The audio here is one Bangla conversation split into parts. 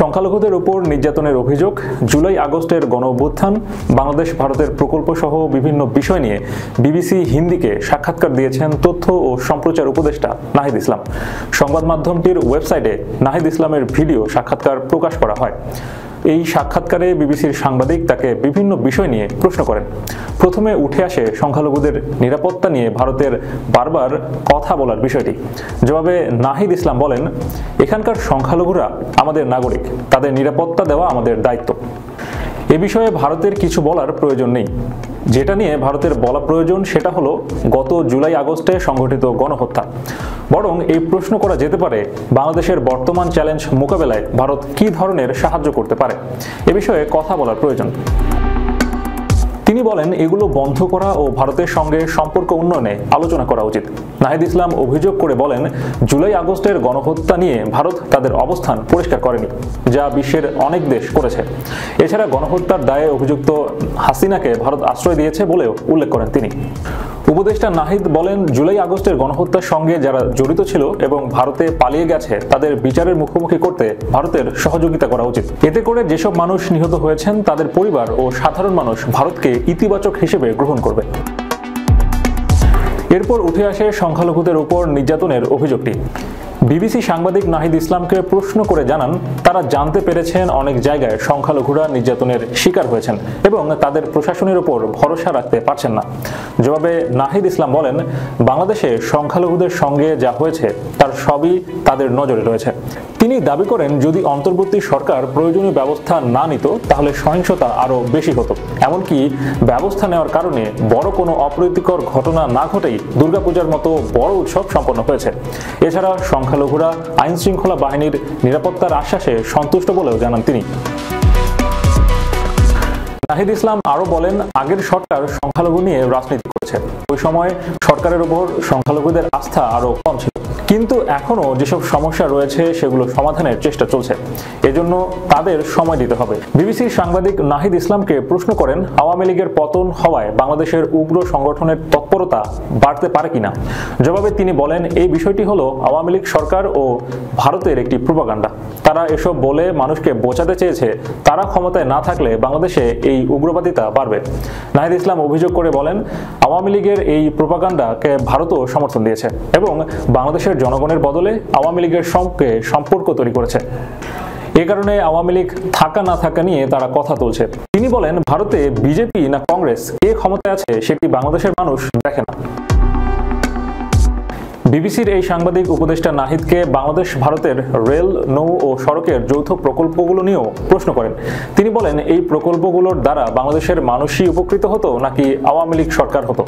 সংখ্যালঘুদের উপর নির্যাতনের অভিযোগ, জুলাই আগস্টের গণঅভ্যুত্থান, বাংলাদেশ ভারতের প্রকল্প সহ বিভিন্ন বিষয় নিয়ে বিবিসি হিন্দিকে সাক্ষাৎকার দিয়েছেন তথ্য ও সম্প্রচার উপদেষ্টা নাহিদ ইসলাম। সংবাদ মাধ্যমটির ওয়েবসাইটে নাহিদ ইসলামের ভিডিও সাক্ষাৎকার প্রকাশ করা হয়। এই সাক্ষাৎকারে বিবিসির সাংবাদিক তাকে বিভিন্ন বিষয় নিয়ে প্রশ্ন করেন। প্রথমে উঠে আসে সংখ্যালঘুদের নিরাপত্তা নিয়ে ভারতের বারবার কথা বলার বিষয়টি। জবাবে নাহিদ ইসলাম বলেন, এখানকার সংখ্যালঘুরা আমাদের নাগরিক, তাদের নিরাপত্তা দেওয়া আমাদের দায়িত্ব। এ বিষয়ে ভারতের কিছু বলার প্রয়োজন নেই। যেটা নিয়ে ভারতের বলা প্রয়োজন সেটা হলো গত জুলাই আগস্টে সংঘটিত গণহত্যা। বরং এই প্রশ্ন করা যেতে পারে, বাংলাদেশের বর্তমান চ্যালেঞ্জ মোকাবেলায় ভারত কী ধরনের সাহায্য করতে পারে, এ বিষয়ে কথা বলার প্রয়োজন। তিনি বলেন, এগুলো বন্ধ করা ও ভারতের সঙ্গে সম্পর্ক উন্নয়নে আলোচনা করা উচিত। নাহিদ ইসলাম অভিযোগ করে বলেন, জুলাই আগস্টের গণহত্যা নিয়ে ভারত তাদের অবস্থান পরিষ্কার করেনি, যা বিশ্বের অনেক দেশ করেছে। এছাড়া গণহত্যার দায়ে অভিযুক্ত হাসিনাকে ভারত আশ্রয় দিয়েছে বলেও উল্লেখ করেন তিনি। উপদেষ্টা নাহিদ বলেন, জুলাই আগস্টের গণহত্যার সঙ্গে যারা জড়িত ছিল এবং ভারতে পালিয়ে গেছে তাদের বিচারের মুখোমুখি করতে ভারতের সহযোগিতা করা উচিত। এতে করে যেসব মানুষ নিহত হয়েছেন তাদের পরিবার ও সাধারণ মানুষ ভারতকে ইতিবাচক হিসেবে গ্রহণ করবে। এরপর উঠে আসে সংখ্যালঘুদের উপর নির্যাতনের অভিযোগটি। বিবিসি সাংবাদিক নাহিদ ইসলামকে প্রশ্ন করে জানান, তারা জানতে পেরেছেন অনেক জায়গায় সংখ্যালঘুরা নির্যাতনের শিকার হয়েছেন এবং তাদের প্রশাসনের উপর ভরসা রাখতে পারছেন না। জবাবে নাহিদ ইসলাম বলেন, বাংলাদেশে সংখ্যালঘুদের সঙ্গে যা হয়েছে তার সবই তাদের নজরে রয়েছে। তিনি দাবি করেন, যদি অন্তর্বর্তী সরকার প্রয়োজনীয় ব্যবস্থা না নিত তাহলে সহিংসতা আরও বেশি হতো। এমনকি ব্যবস্থা নেওয়ার কারণে বড় কোনো অপ্রীতিকর ঘটনা না ঘটেই দুর্গাপূজার মতো বড় উৎসব সম্পন্ন হয়েছে। এছাড়া সংখ্যালঘুরা আইন শৃঙ্খলা বাহিনীর নিরাপত্তার আশ্বাসে সন্তুষ্ট বলেও জানান তিনি। নাহিদ ইসলাম আরও বলেন, আগের সরকার সংখ্যালঘু নিয়ে রাজনীতি করেছে। ওই সময় সরকারের উপর সংখ্যালঘুদের আস্থা আরও কম ছিল, কিন্তু এখনও যেসব সমস্যা রয়েছে সেগুলো সমাধানের চেষ্টা চলছে। এজন্য তাদের সময় দিতে হবে। বিবিসির সাংবাদিক নাহিদ ইসলামকে প্রশ্ন করেন, আওয়ামী লীগের পতন হওয়ায় বাংলাদেশের উগ্র সংগঠনের তৎপরতা বাড়তে পারে কিনা। জবাবে তিনি বলেন, এই বিষয়টি হলো আওয়ামী লীগ সরকার ও ভারতের একটি প্রোপাগান্ডা। তারা এসব বলে মানুষকে বোঝাতে চেয়েছে তারা ক্ষমতায় না থাকলে বাংলাদেশে এই উগ্রবাদিতা বাড়বে। নাহিদ ইসলাম অভিযোগ করে বলেন, আওয়ামী লীগের এই প্রোপাগান্ডাকে ভারতও সমর্থন দিয়েছে এবং বাংলাদেশের জনগণের বদলে আওয়ামী লীগের সঙ্গে সম্পর্ক তৈরি করেছে। এ কারণে আওয়ামী লীগ থাকা না থাকা নিয়ে তারা কথা তুলছে। তিনি বলেন, ভারতে বিজেপি না কংগ্রেস কে ক্ষমতায় আছে সেটি বাংলাদেশের মানুষ দেখে না। বিবিসির এই সাংবাদিক উপদেষ্টা নাহিদকে বাংলাদেশ ভারতের রেল, নৌ ও সড়কের যৌথ প্রকল্পগুলো নিয়েও প্রশ্ন করেন। তিনি বলেন, এই প্রকল্পগুলোর দ্বারা বাংলাদেশের মানুষই উপকৃত হতো নাকি আওয়ামী লীগ সরকার হতো।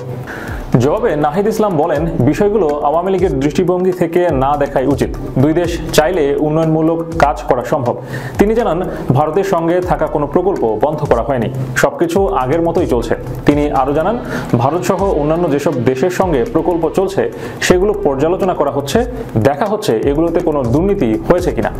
জবাবে নাহিদ ইসলাম বলেন, বিষয়গুলো আওয়ামী লীগের দৃষ্টিভঙ্গি থেকে না দেখাই উচিত। দুই দেশ চাইলে উন্নয়নমূলক কাজ করা সম্ভব। তিনি জানান, ভারতের সঙ্গে থাকা কোনো প্রকল্প বন্ধ করা হয়নি, সবকিছু আগের মতোই চলছে। তিনি আরও জানান, ভারত সহ অন্যান্য যেসব দেশের সঙ্গে প্রকল্প চলছে সেগুলো পর্যালোচনা করা হচ্ছে, দেখা হচ্ছে এগুলোতে কোনো দুর্নীতি হয়েছে কিনা।